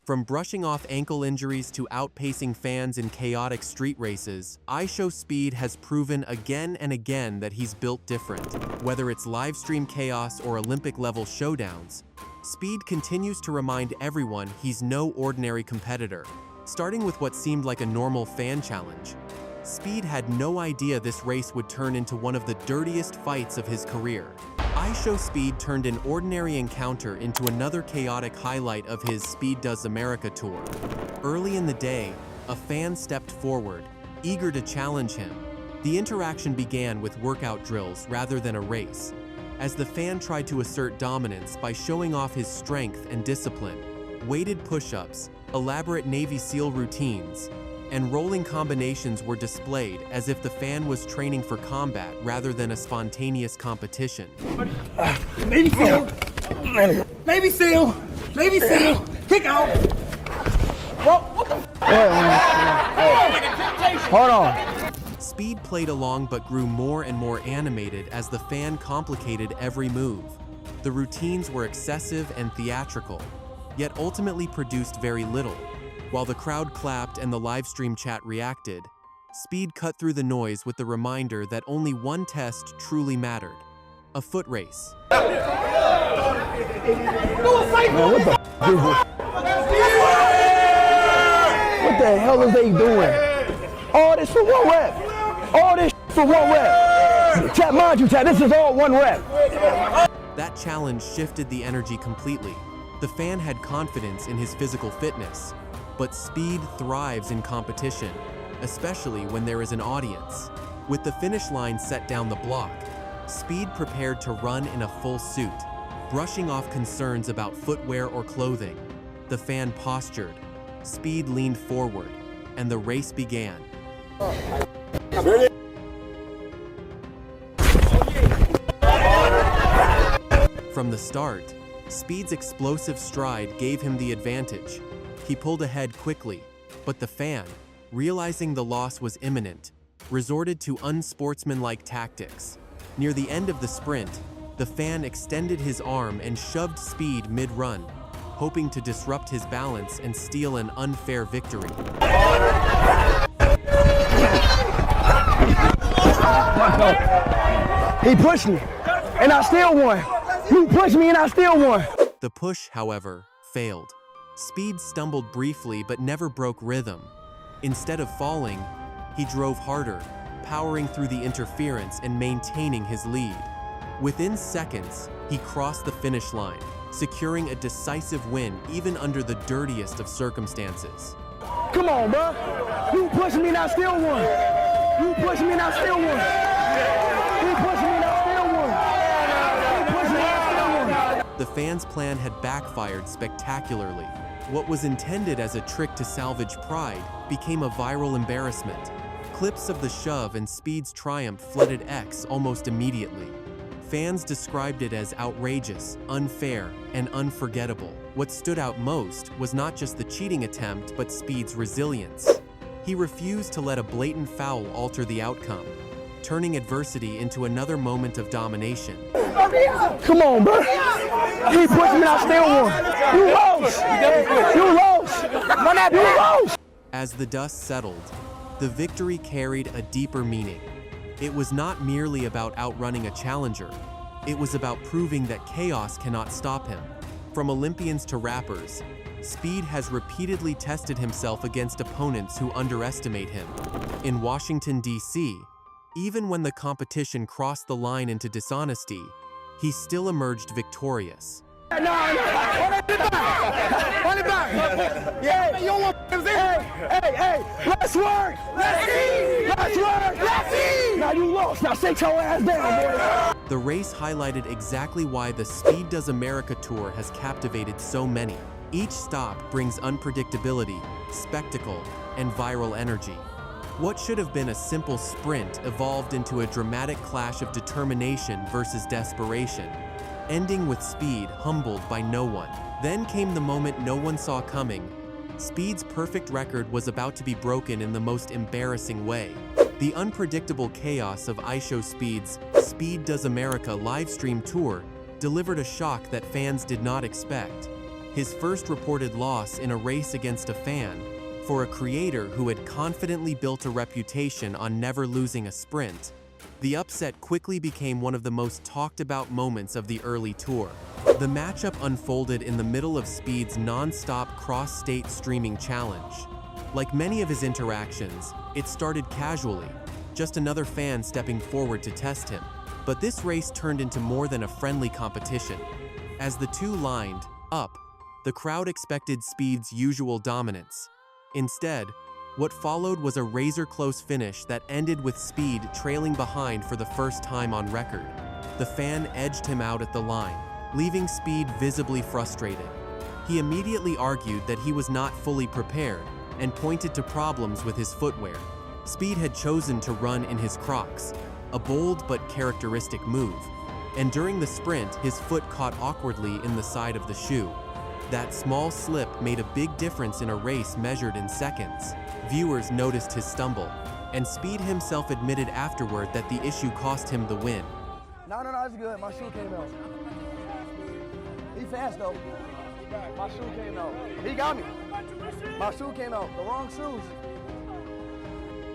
From brushing off ankle injuries to outpacing fans in chaotic street races, Ishowspeed has proven again and again that he's built different. Whether it's livestream chaos or Olympic-level showdowns, Speed continues to remind everyone he's no ordinary competitor. Starting with what seemed like a normal fan challenge, Speed had no idea this race would turn into one of the dirtiest fights of his career. Ishowspeed turned an ordinary encounter into another chaotic highlight of his Speed Does America tour. Early in the day, a fan stepped forward, eager to challenge him. The interaction began with workout drills rather than a race, as the fan tried to assert dominance by showing off his strength and discipline. Weighted push-ups, elaborate Navy SEAL routines, and rolling combinations were displayed as if the fan was training for combat rather than a spontaneous competition. Navy SEAL! Navy SEAL! Navy SEAL! Kick out! What the Hold on. Speed played along but grew more and more animated as the fan complicated every move. The routines were excessive and theatrical, yet ultimately produced very little. While the crowd clapped and the livestream chat reacted, Speed cut through the noise with the reminder that only one test truly mattered: a foot race. Man, what the hell is they doing? All this for one rep. All this for one rep. Chat, mind you, chat, this is all one rep. That challenge shifted the energy completely. The fan had confidence in his physical fitness, but Speed thrives in competition, especially when there is an audience. With the finish line set down the block, Speed prepared to run in a full suit, brushing off concerns about footwear or clothing. The fan postured, Speed leaned forward, and the race began. From the start, Speed's explosive stride gave him the advantage. He pulled ahead quickly, but the fan, realizing the loss was imminent, resorted to unsportsmanlike tactics. Near the end of the sprint, the fan extended his arm and shoved Speed mid-run, hoping to disrupt his balance and steal an unfair victory. He pushed me, and I still won. He pushed me, and I still won. The push, however, failed. Speed stumbled briefly but never broke rhythm. Instead of falling, he drove harder, powering through the interference and maintaining his lead. Within seconds, he crossed the finish line, securing a decisive win even under the dirtiest of circumstances. Come on, bro. You pushed me and I still won. You pushed me and I still won. You pushed me and I still won. You pushed me and I still won. The fans' plan had backfired spectacularly. What was intended as a trick to salvage pride became a viral embarrassment. Clips of the shove and Speed's triumph flooded X almost immediately. Fans described it as outrageous, unfair, and unforgettable. What stood out most was not just the cheating attempt, but Speed's resilience. He refused to let a blatant foul alter the outcome, turning adversity into another moment of domination. Come on, bro. He pushed me and I still won. You lost. You lost. You lost. As the dust settled, the victory carried a deeper meaning. It was not merely about outrunning a challenger. It was about proving that chaos cannot stop him. From Olympians to rappers, Speed has repeatedly tested himself against opponents who underestimate him. In Washington, D.C., even when the competition crossed the line into dishonesty, he still emerged victorious. No. Run it back. Yeah, you don't want Hey, let's work. Let's work. Now you lost. Now sit your ass down, boy. The race highlighted exactly why the Speed Does America tour has captivated so many. Each stop brings unpredictability, spectacle, and viral energy. What should have been a simple sprint evolved into a dramatic clash of determination versus desperation, ending with Speed humbled by no one. Then came the moment no one saw coming. Speed's perfect record was about to be broken in the most embarrassing way. The unpredictable chaos of Ishowspeed's Speed Does America livestream tour delivered a shock that fans did not expect. his first reported loss in a race against a fan, for a creator who had confidently built a reputation on never losing a sprint. The upset quickly became one of the most talked about moments of the early tour. The matchup unfolded in the middle of Speed's non-stop cross-state streaming challenge. Like many of his interactions, it started casually, just another fan stepping forward to test him. But this race turned into more than a friendly competition. As the two lined up, the crowd expected Speed's usual dominance. Instead, what followed was a razor-close finish that ended with Speed trailing behind for the first time on record. The fan edged him out at the line, leaving Speed visibly frustrated. He immediately argued that he was not fully prepared and pointed to problems with his footwear. Speed had chosen to run in his Crocs, a bold but characteristic move, and during the sprint, his foot caught awkwardly in the side of the shoe. That small slip made a big difference in a race measured in seconds. Viewers noticed his stumble, and Speed himself admitted afterward that the issue cost him the win. No, it's good. My shoe came out. He fast, though. My shoe came out. He got me. My shoe came out. The wrong shoes.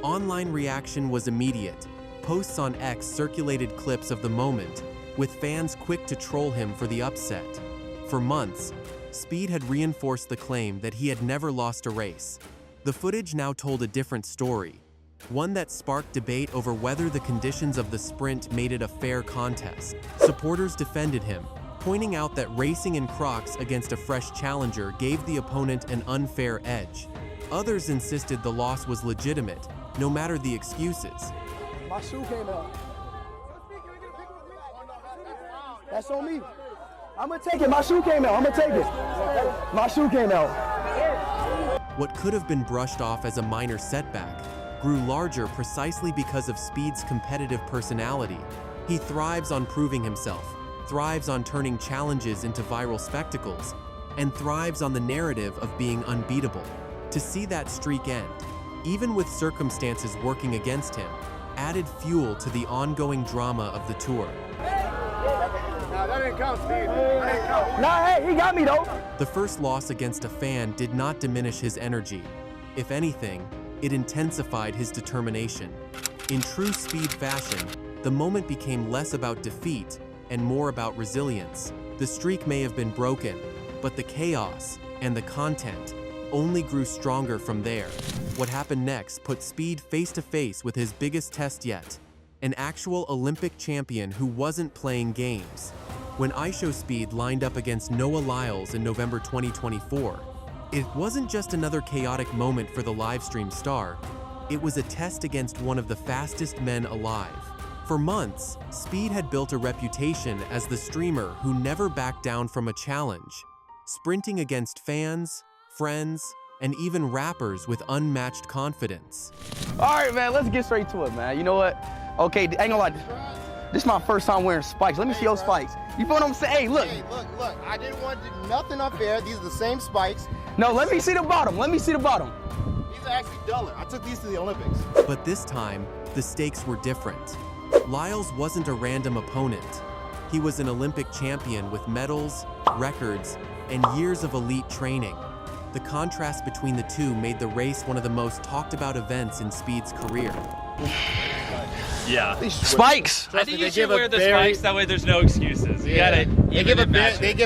Online reaction was immediate. Posts on X circulated clips of the moment, with fans quick to troll him for the upset. For months, Speed had reinforced the claim that he had never lost a race. The footage now told a different story, one that sparked debate over whether the conditions of the sprint made it a fair contest. Supporters defended him, pointing out that racing in Crocs against a fresh challenger gave the opponent an unfair edge. Others insisted the loss was legitimate, no matter the excuses. My shoe came out. That's on me. I'm gonna take it. My shoe came out. I'm gonna take it. My shoe came out. What could have been brushed off as a minor setback grew larger precisely because of Speed's competitive personality. He thrives on proving himself, thrives on turning challenges into viral spectacles, and thrives on the narrative of being unbeatable. To see that streak end, even with circumstances working against him, added fuel to the ongoing drama of the tour. Nah, that didn't count, Speed. That didn't count. Nah, hey, he got me though. The first loss against a fan did not diminish his energy. If anything, it intensified his determination. In true Speed fashion, the moment became less about defeat and more about resilience. The streak may have been broken, but the chaos and the content only grew stronger from there. What happened next put Speed face to face with his biggest test yet, an actual Olympic champion who wasn't playing games. When Ishowspeed lined up against Noah Lyles in November 2024, it wasn't just another chaotic moment for the livestream star, it was a test against one of the fastest men alive. For months, Speed had built a reputation as the streamer who never backed down from a challenge, sprinting against fans, friends, and even rappers with unmatched confidence. All right, man, let's get straight to it, man. You know what? Okay, ain't gonna lie. This is my first time wearing spikes. Let me see your spikes. You feel what I'm saying? Hey, look. Hey, look. I didn't want to do nothing unfair. These are the same spikes. No, let me see the bottom. Let me see the bottom. These are actually duller. I took these to the Olympics. But this time, the stakes were different. Lyles wasn't a random opponent. He was an Olympic champion with medals, records, and years of elite training. The contrast between the two made the race one of the most talked about events in Speed's career. Yeah. Spikes! I think you should wear the spikes, that way there's no excuses. They give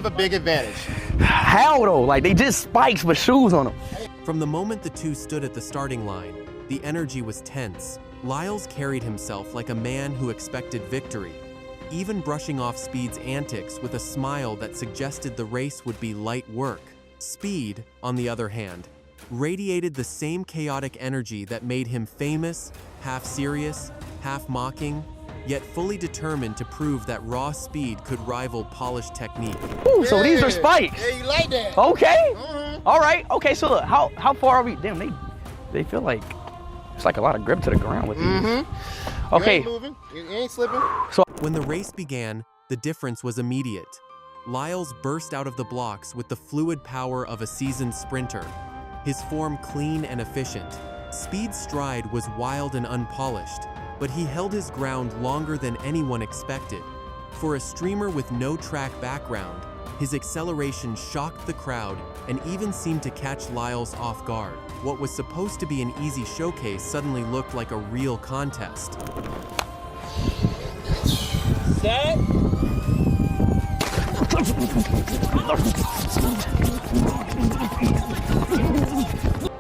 a big advantage. How though? Like, they just spikes with shoes on them. From the moment the two stood at the starting line, the energy was tense. Lyles carried himself like a man who expected victory, even brushing off Speed's antics with a smile that suggested the race would be light work. Speed, on the other hand, radiated the same chaotic energy that made him famous, half serious, half mocking, yet fully determined to prove that raw speed could rival polished technique. Ooh, so these are spikes. Yeah, you like that. Okay. All right. Okay, so look, how far are we? Damn, they feel like it's like a lot of grip to the ground with these. Okay. You ain't moving. You ain't slipping. So When the race began, the difference was immediate. Lyles burst out of the blocks with the fluid power of a seasoned sprinter, his form clean and efficient. Speed's stride was wild and unpolished, but he held his ground longer than anyone expected. For a streamer with no track background, His acceleration shocked the crowd and even seemed to catch Lyles off guard. What was supposed to be an easy showcase suddenly looked like a real contest. Set.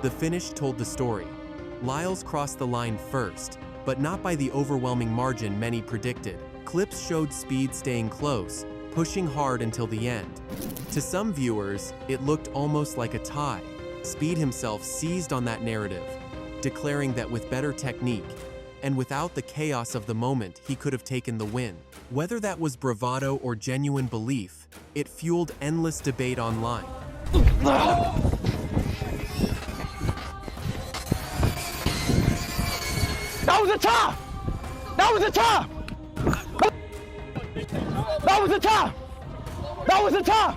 The finish told the story. Lyles crossed the line first, but not by the overwhelming margin many predicted. Clips showed Speed staying close, pushing hard until the end. To some viewers, it looked almost like a tie. Speed himself seized on that narrative, declaring that with better technique, and without the chaos of the moment, he could have taken the win. Whether that was bravado or genuine belief, it fueled endless debate online. That was a tie! That was a tie! That was a tie! That was a tie!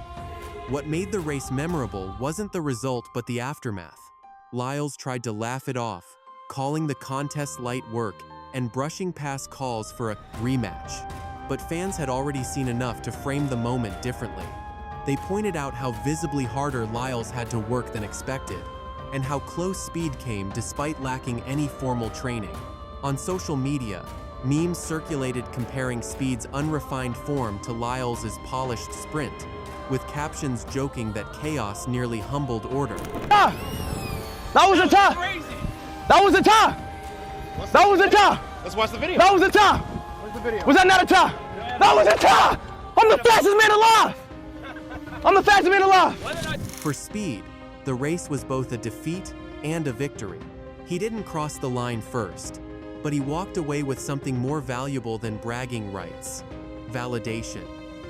What made the race memorable wasn't the result but the aftermath. Lyles tried to laugh it off, calling the contest light work and brushing past calls for a rematch. But fans had already seen enough to frame the moment differently. They pointed out how visibly harder Lyles had to work than expected, and how close Speed came despite lacking any formal training. On social media, memes circulated comparing Speed's unrefined form to Lyles' polished sprint, with captions joking that chaos nearly humbled order. That was a tie! That was a tie! That was a tie! Let's watch the video. That was a tie! Where's the video? Was that not a tie? That was a tie! I'm the fastest man alive! I'm the fastest man alive! For Speed, the race was both a defeat and a victory. He didn't cross the line first, but he walked away with something more valuable than bragging rights: validation.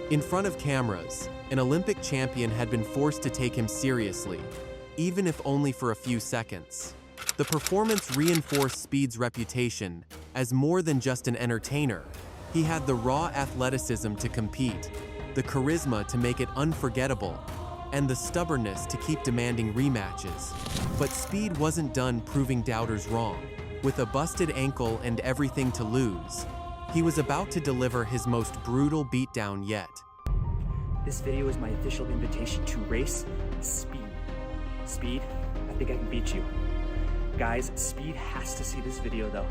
In front of cameras, an Olympic champion had been forced to take him seriously, even if only for a few seconds. The performance reinforced Speed's reputation as more than just an entertainer. He had the raw athleticism to compete, the charisma to make it unforgettable, and the stubbornness to keep demanding rematches. But Speed wasn't done proving doubters wrong. With a busted ankle and everything to lose, he was about to deliver his most brutal beatdown yet. This video is my official invitation to race Speed. Speed, I think I can beat you. Guys, Speed has to see this video though.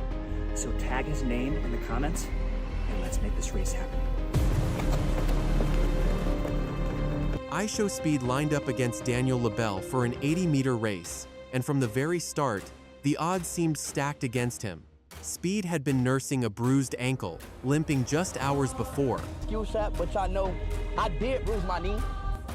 So tag his name in the comments and let's make this race happen. Ishowspeed lined up against Daniel Labelle for an 80-meter race, and from the very start, the odds seemed stacked against him. Speed had been nursing a bruised ankle, limping just hours before. Skill shot, but y'all know I did bruise my knee.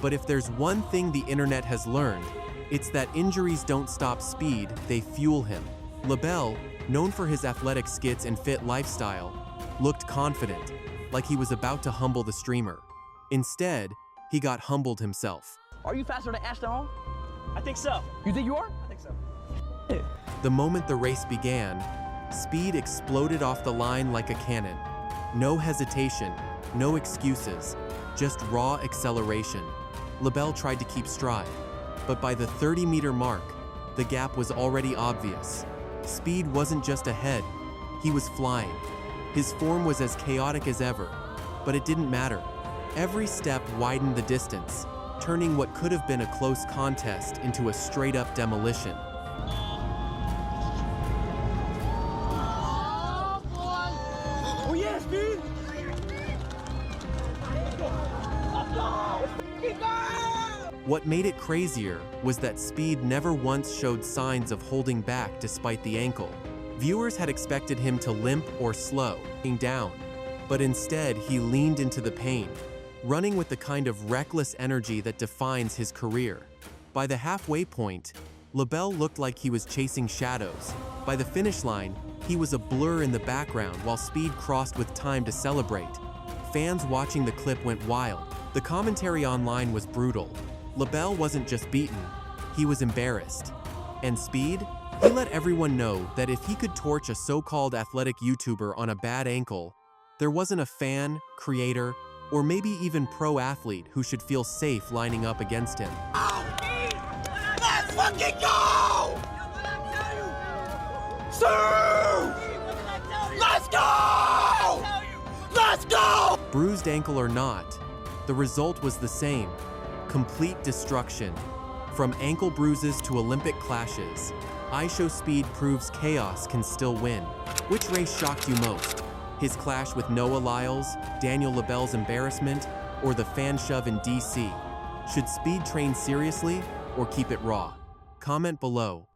But if there's one thing the internet has learned, it's that injuries don't stop Speed, they fuel him. Labelle, known for his athletic skits and fit lifestyle, looked confident, like he was about to humble the streamer. Instead, he got humbled himself. Are you faster than Ashton Hall? I think so. You think you are? I think so. The moment the race began, Speed exploded off the line like a cannon. No hesitation, no excuses, just raw acceleration. Labelle tried to keep stride, but by the 30-meter mark, the gap was already obvious. Speed wasn't just ahead, he was flying. His form was as chaotic as ever, but it didn't matter. Every step widened the distance, turning what could have been a close contest into a straight-up demolition. Oh yeah, Speed! What made it crazier was that Speed never once showed signs of holding back despite the ankle. Viewers had expected him to limp or slow down, but instead he leaned into the pain, running with the kind of reckless energy that defines his career. By the halfway point, Labelle looked like he was chasing shadows. By the finish line, he was a blur in the background while Speed crossed with time to celebrate. Fans watching the clip went wild. The commentary online was brutal. Labelle wasn't just beaten, he was embarrassed. And Speed? He let everyone know that if he could torch a so-called athletic YouTuber on a bad ankle, there wasn't a fan, creator, or maybe even pro athlete who should feel safe lining up against him. Let's fucking go! Sir! Let's go! Let's go! Bruised ankle or not, The result was the same: complete destruction. From ankle bruises to Olympic clashes, Ishowspeed proves chaos can still win. Which race shocked you most? His clash with Noah Lyles, Daniel Labelle's embarrassment, or the fan shove in DC? Should Speed train seriously or keep it raw? Comment below.